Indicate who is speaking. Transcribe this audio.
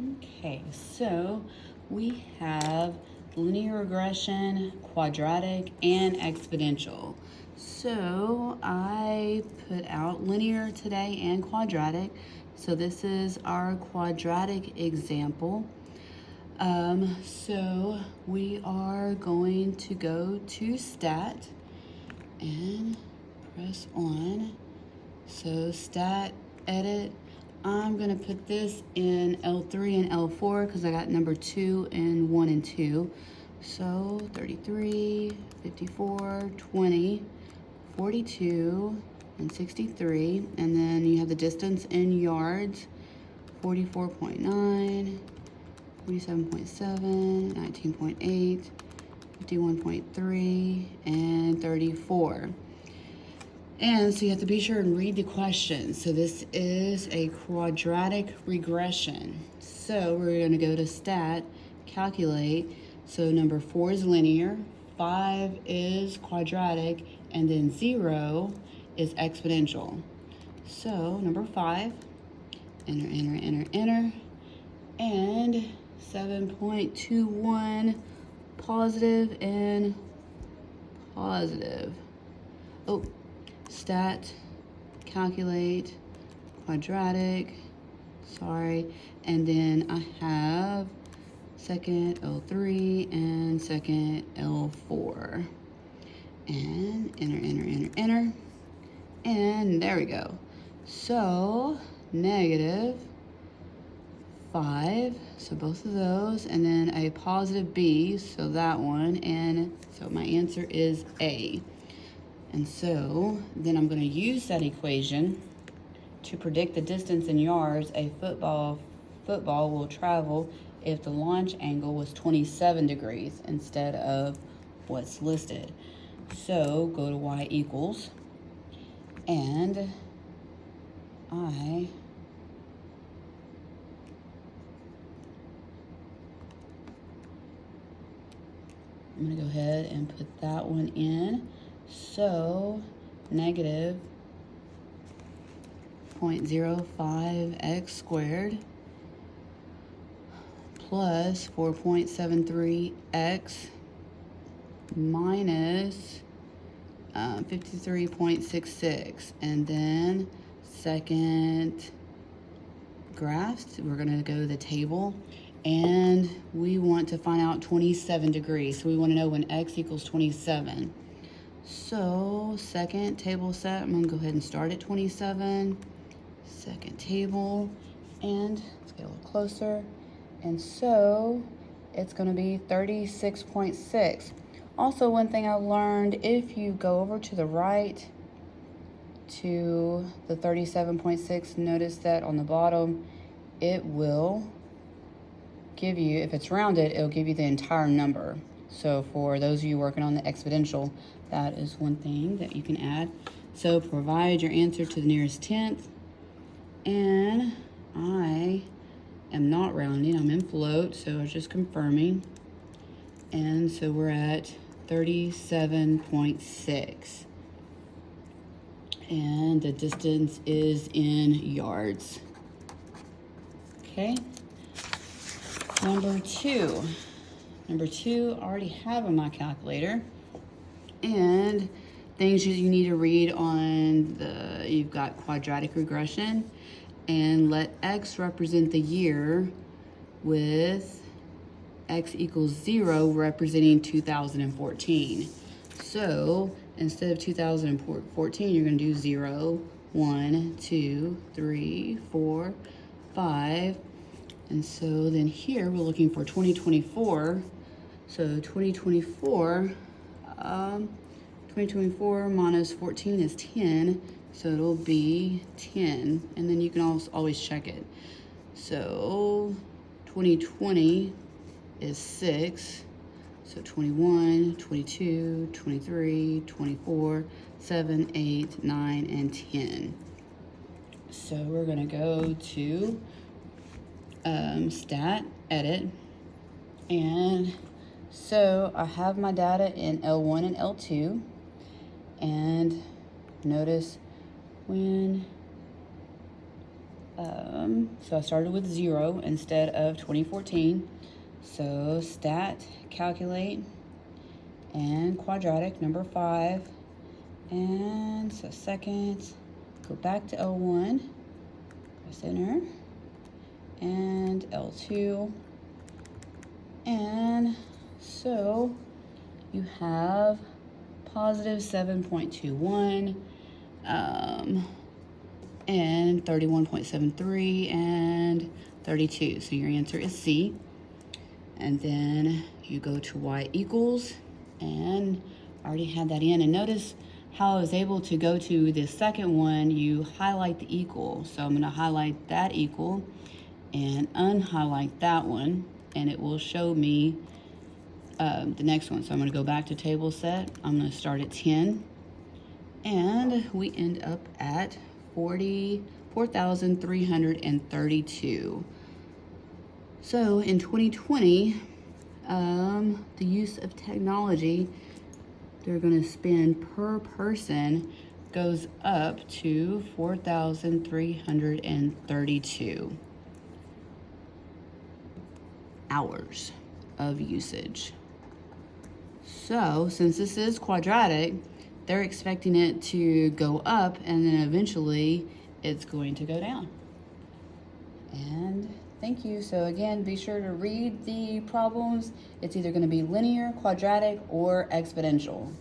Speaker 1: Okay, so we have linear regression, quadratic, and exponential. So I put out linear today and quadratic. So this is our quadratic example. So we are going to go to stat and press on. So stat, edit. I'm gonna put this in L3 and L4 because I got number 2 and 1 and 2. So 33, 54, 20, 42, and 63. And then you have the distance in yards, 44.9, 47.7, 19.8, 51.3, and 34. And so you have to be sure and read the question. So this is a quadratic regression. So we're going to go to stat, calculate. So number 4 is linear, 5 is quadratic, and then 0 is exponential. So number 5, enter, enter, enter, enter, and 7.21 positive and positive. Oh, stat, calculate, quadratic, sorry, and then I have second L3 and second L4. And enter, enter, enter, enter, and there we go. So negative 5, so both of those, and then a positive B, so that one, and so my answer is A. And so then I'm going to use that equation to predict the distance in yards a football will travel if the launch angle was 27 degrees instead of what's listed. So go to y equals, and I'm going to go ahead and put that one in. So negative 0.05x squared plus 4.73x minus 53.66. And then second graphs, we're going to go to the table. And we want to find out 27 degrees. So we want to know when x equals 27. So second table set, I'm going to go ahead and start at 27. Second table, and let's get a little closer. And so it's going to be 36.6. Also, one thing I learned, if you go over to the right to the 37.6, notice that on the bottom it will give you, if it's rounded, it'll give you the entire number. So for those of you working on the exponential, that is one thing that you can add. So provide your answer to the nearest tenth. And I am not rounding, I'm in float, so I was just confirming. And so we're at 37.6. And the distance is in yards. Okay. Number two, I already have on my calculator. And things that you need to read on you've got quadratic regression, and let x represent the year with x equals 0 representing 2014. So instead of 2014, you're going to do 0, 1, 2, 3, 4, 5. And so then here we're looking for 2024. So 2024 minus 14 is 10, so it'll be 10, and then you can always check it. So 2020 is 6, so 21, 22, 23, 24, 7, 8, 9, and 10. So we're going to go to stat, edit, and so I have my data in L1 and L2, and notice when So I started with 0 instead of 2014. So stat, calculate, and quadratic, number 5. And so second, go back to L1, press enter, and L2. And so you have positive 7.21, and 31.73 and 32. So your answer is C. And then you go to y equals, and I already had that in. And notice how I was able to go to the second one. You highlight the equal. So I'm going to highlight that equal and unhighlight that one, and it will show me the next one. So I'm going to go back to table set. I'm going to start at 10, and we end up at 4,332. So in 2020, the use of technology they're going to spend per person goes up to 4,332 hours of usage. So since this is quadratic, they're expecting it to go up, and then eventually it's going to go down. And thank you. So again, be sure to read the problems. It's either going to be linear, quadratic, or exponential.